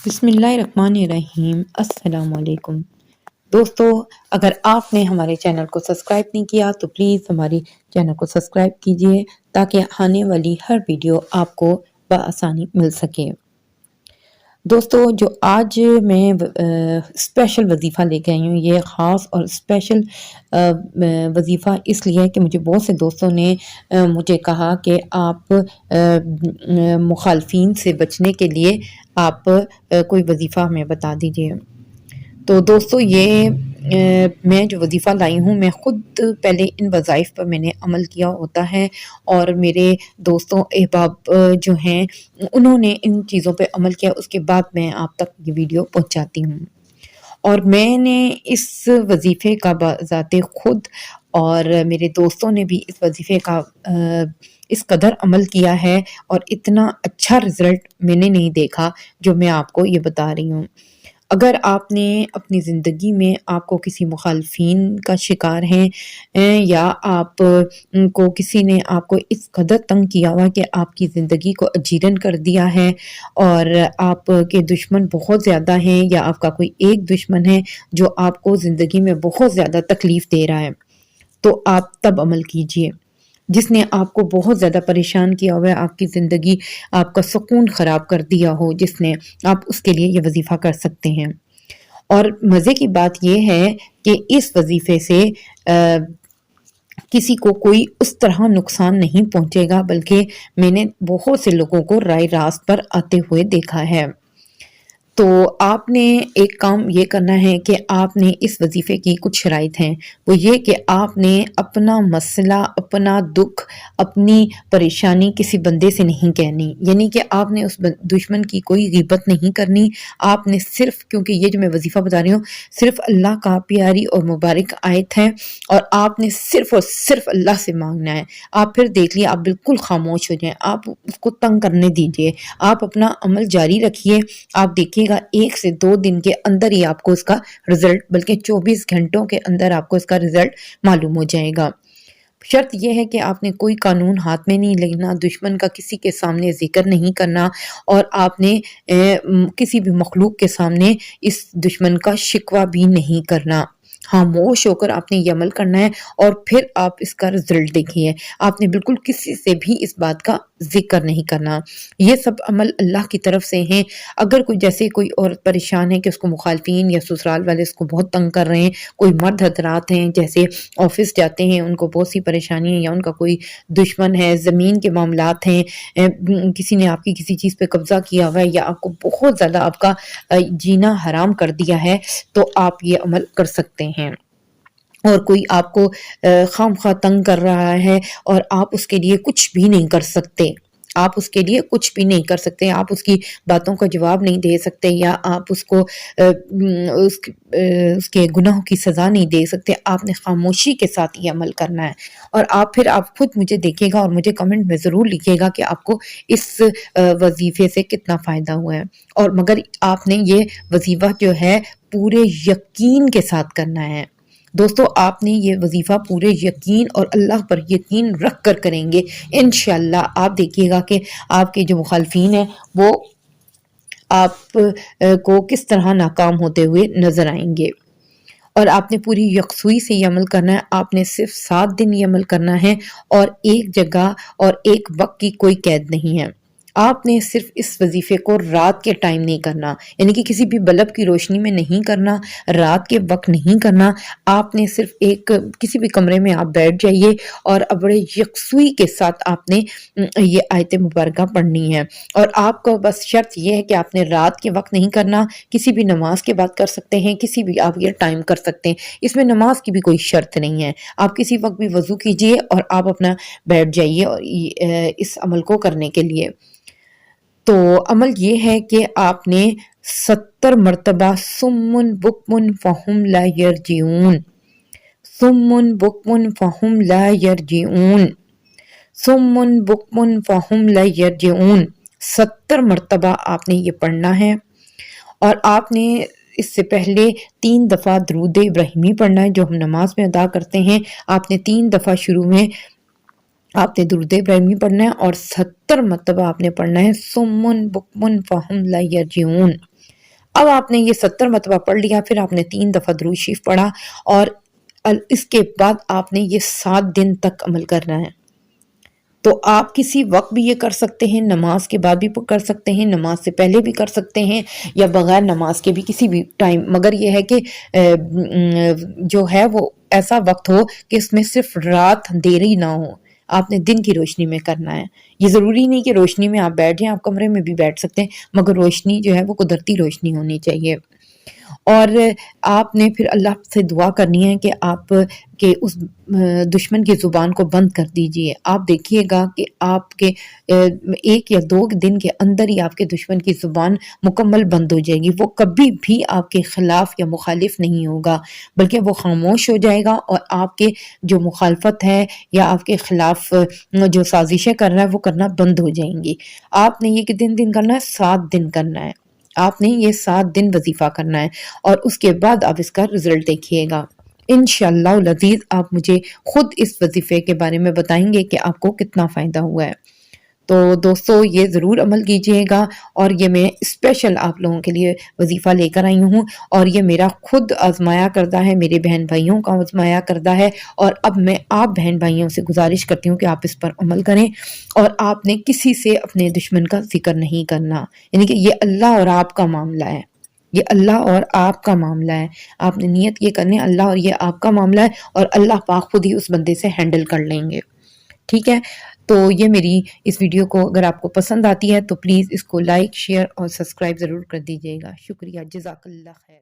بسم اللہ الرحمن الرحیم۔ السلام علیکم دوستو، اگر آپ نے ہمارے چینل کو سبسکرائب نہیں کیا تو پلیز ہمارے چینل کو سبسکرائب کیجئے تاکہ آنے والی ہر ویڈیو آپ کو بآسانی مل سکے۔ دوستو، جو آج میں اسپیشل وظیفہ لے کے آئی ہوں، یہ خاص اور اسپیشل وظیفہ اس لیے کہ مجھے بہت سے دوستوں نے مجھے کہا کہ آپ مخالفین سے بچنے کے لیے آپ کوئی وظیفہ ہمیں بتا دیجئے۔ تو دوستو، یہ میں جو وظیفہ لائی ہوں، میں خود پہلے ان وظائف پر میں نے عمل کیا ہوتا ہے، اور میرے دوستوں احباب جو ہیں انہوں نے ان چیزوں پہ عمل کیا، اس کے بعد میں آپ تک یہ ویڈیو پہنچاتی ہوں۔ اور میں نے اس وظیفے کا بذات خود اور میرے دوستوں نے بھی اس وظیفے کا اس قدر عمل کیا ہے، اور اتنا اچھا رزلٹ میں نے نہیں دیکھا جو میں آپ کو یہ بتا رہی ہوں۔ اگر آپ نے اپنی زندگی میں آپ کو کسی مخالفین کا شکار ہیں، یا آپ کو کسی نے آپ کو اس قدر تنگ کیا ہوا کہ آپ کی زندگی کو اجیرن کر دیا ہے، اور آپ کے دشمن بہت زیادہ ہیں، یا آپ کا کوئی ایک دشمن ہے جو آپ کو زندگی میں بہت زیادہ تکلیف دے رہا ہے، تو آپ تب عمل کیجئے۔ جس نے آپ کو بہت زیادہ پریشان کیا ہوا ہے، آپ کی زندگی، آپ کا سکون خراب کر دیا ہو، جس نے آپ اس کے لیے یہ وظیفہ کر سکتے ہیں۔ اور مزے کی بات یہ ہے کہ اس وظیفے سے کسی کو کوئی اس طرح نقصان نہیں پہنچے گا، بلکہ میں نے بہت سے لوگوں کو رائے راست پر آتے ہوئے دیکھا ہے۔ تو آپ نے ایک کام یہ کرنا ہے کہ آپ نے اس وظیفے کی کچھ شرائط ہیں، وہ یہ کہ آپ نے اپنا مسئلہ، اپنا دکھ، اپنی پریشانی کسی بندے سے نہیں کہنی، یعنی کہ آپ نے اس دشمن کی کوئی غیبت نہیں کرنی۔ آپ نے صرف، کیونکہ یہ جو میں وظیفہ بتا رہی ہوں صرف اللہ کا پیاری اور مبارک آیت ہے، اور آپ نے صرف اور صرف اللہ سے مانگنا ہے۔ آپ پھر دیکھ لیے، آپ بالکل خاموش ہو جائیں، آپ اس کو تنگ کرنے دیجئے، آپ اپنا عمل جاری رکھیے۔ آپ دیکھیے گا 1 سے 2 دن کے اندر ہی آپ کو اس کا رزلٹ، بلکہ 24 گھنٹوں کے اندر آپ کو اس کا رزلٹ معلوم ہو جائے گا۔ شرط یہ ہے کہ آپ نے کوئی قانون ہاتھ میں نہیں لینا، دشمن کا کسی کے سامنے ذکر نہیں کرنا، اور آپ نے کسی بھی مخلوق کے سامنے اس دشمن کا شکوہ بھی نہیں کرنا۔ خاموش ہو کر آپ نے یہ عمل کرنا ہے، اور پھر آپ اس کا رزلٹ دیکھیے۔ آپ نے بالکل کسی سے بھی اس بات کا ذکر نہیں کرنا۔ یہ سب عمل اللہ کی طرف سے ہیں۔ اگر کوئی، جیسے کوئی عورت پریشان ہے کہ اس کو مخالفین یا سسرال والے اس کو بہت تنگ کر رہے ہیں، کوئی مرد حضرات ہیں جیسے آفس جاتے ہیں، ان کو بہت سی پریشانی ہے، یا ان کا کوئی دشمن ہے، زمین کے معاملات ہیں، کسی نے آپ کی کسی چیز پہ قبضہ کیا ہوا ہے، یا آپ کو بہت زیادہ آپ کا جینا حرام کر دیا ہے، تو آپ یہ عمل کر سکتے ہیں۔ اور کوئی آپ کو خام خواہ تنگ کر رہا ہے، اور آپ اس کے لیے کچھ بھی نہیں کر سکتے، آپ اس کے لیے کچھ بھی نہیں کر سکتے، آپ اس کی باتوں کا جواب نہیں دے سکتے، یا آپ اس کو اس کے گناہوں کی سزا نہیں دے سکتے، آپ نے خاموشی کے ساتھ یہ عمل کرنا ہے۔ اور آپ پھر آپ خود مجھے دیکھیے گا، اور مجھے کمنٹ میں ضرور لکھیے گا کہ آپ کو اس وظیفے سے کتنا فائدہ ہوا ہے۔ اور مگر آپ نے یہ وظیفہ جو ہے پورے یقین کے ساتھ کرنا ہے۔ دوستو، آپ نے یہ وظیفہ پورے یقین اور اللہ پر یقین رکھ کر کریں گے، انشاءاللہ آپ دیکھیے گا کہ آپ کے جو مخالفین ہیں وہ آپ کو کس طرح ناکام ہوتے ہوئے نظر آئیں گے۔ اور آپ نے پوری یکسوئی سے یہ عمل کرنا ہے۔ آپ نے صرف 7 دن یہ عمل کرنا ہے، اور ایک جگہ اور ایک وقت کی کوئی قید نہیں ہے۔ آپ نے صرف اس وظیفے کو رات کے ٹائم نہیں کرنا، یعنی کہ کسی بھی بلب کی روشنی میں نہیں کرنا، رات کے وقت نہیں کرنا۔ آپ نے صرف کسی بھی کمرے میں آپ بیٹھ جائیے، اور بڑے یکسوئی کے ساتھ آپ نے یہ آیت مبارکہ پڑھنی ہے۔ اور آپ کو بس شرط یہ ہے کہ آپ نے رات کے وقت نہیں کرنا، کسی بھی نماز کے بعد کر سکتے ہیں، کسی بھی آپ یہ ٹائم کر سکتے ہیں، اس میں نماز کی بھی کوئی شرط نہیں ہے۔ آپ کسی وقت بھی وضو کیجئے اور آپ اپنا بیٹھ جائیے اور اس عمل کو کرنے کے لیے۔ تو عمل یہ ہے کہ آپ نے 70 مرتبہ سمن بکمن فہم لا یرجعون، سمن بکمن فہم لا یرجعون، سمن بکمن فہم لا یرجعون، 70 مرتبہ آپ نے یہ پڑھنا ہے۔ اور آپ نے اس سے پہلے 3 دفعہ درود ابراہیمی پڑھنا ہے، جو ہم نماز میں ادا کرتے ہیں۔ آپ نے 3 دفعہ شروع میں آپ نے درود ابراہیمی پڑھنا ہے، اور 70 مرتبہ آپ نے پڑھنا ہے سمن بکمن فہم لا یرجعون۔ اب آپ نے یہ 70 مرتبہ پڑھ لیا، پھر آپ نے 3 دفعہ درود شریف پڑھا، اور اس کے بعد آپ نے یہ 7 دن تک عمل کرنا ہے۔ تو آپ کسی وقت بھی یہ کر سکتے ہیں، نماز کے بعد بھی کر سکتے ہیں، نماز سے پہلے بھی کر سکتے ہیں، یا بغیر نماز کے بھی کسی بھی ٹائم، مگر یہ ہے کہ جو ہے وہ ایسا وقت ہو کہ اس میں صرف رات اندھیری نہ ہو، آپ نے دن کی روشنی میں کرنا ہے۔ یہ ضروری نہیں کہ روشنی میں آپ بیٹھ جائیں، آپ کمرے میں بھی بیٹھ سکتے ہیں، مگر روشنی جو ہے وہ قدرتی روشنی ہونی چاہیے۔ اور آپ نے پھر اللہ سے دعا کرنی ہے کہ آپ کے اس دشمن کی زبان کو بند کر دیجئے۔ آپ دیکھیے گا کہ آپ کے 1 یا 2 دن کے اندر ہی آپ کے دشمن کی زبان مکمل بند ہو جائے گی، وہ کبھی بھی آپ کے خلاف یا مخالف نہیں ہوگا، بلکہ وہ خاموش ہو جائے گا، اور آپ کے جو مخالفت ہے یا آپ کے خلاف جو سازشیں کر رہا ہے وہ کرنا بند ہو جائیں گی۔ آپ نے یہ کتنے دن کرنا ہے؟ 7 دن کرنا ہے۔ آپ نے یہ 7 دن وظیفہ کرنا ہے، اور اس کے بعد آپ اس کا رزلٹ دیکھیے گا۔ انشاءاللہ العزیز آپ مجھے خود اس وظیفے کے بارے میں بتائیں گے کہ آپ کو کتنا فائدہ ہوا ہے۔ تو دوستو یہ ضرور عمل کیجئے گا، اور یہ میں اسپیشل آپ لوگوں کے لیے وظیفہ لے کر آئی ہوں، اور یہ میرا خود آزمایا کردہ ہے، میرے بہن بھائیوں کا آزمایا کردہ ہے، اور اب میں آپ بہن بھائیوں سے گزارش کرتی ہوں کہ آپ اس پر عمل کریں، اور آپ نے کسی سے اپنے دشمن کا ذکر نہیں کرنا، یعنی کہ یہ اللہ اور آپ کا معاملہ ہے، یہ اللہ اور آپ کا معاملہ ہے۔ آپ نے نیت یہ کرنی ہے اللہ اور یہ آپ کا معاملہ ہے، اور اللہ پاک خود ہی اس بندے سے ہینڈل کر لیں گے، ٹھیک ہے؟ تو یہ میری اس ویڈیو کو اگر آپ کو پسند آتی ہے تو پلیز اس کو لائک، شیئر اور سبسکرائب ضرور کر دیجئے گا۔ شکریہ، جزاک اللہ خیر۔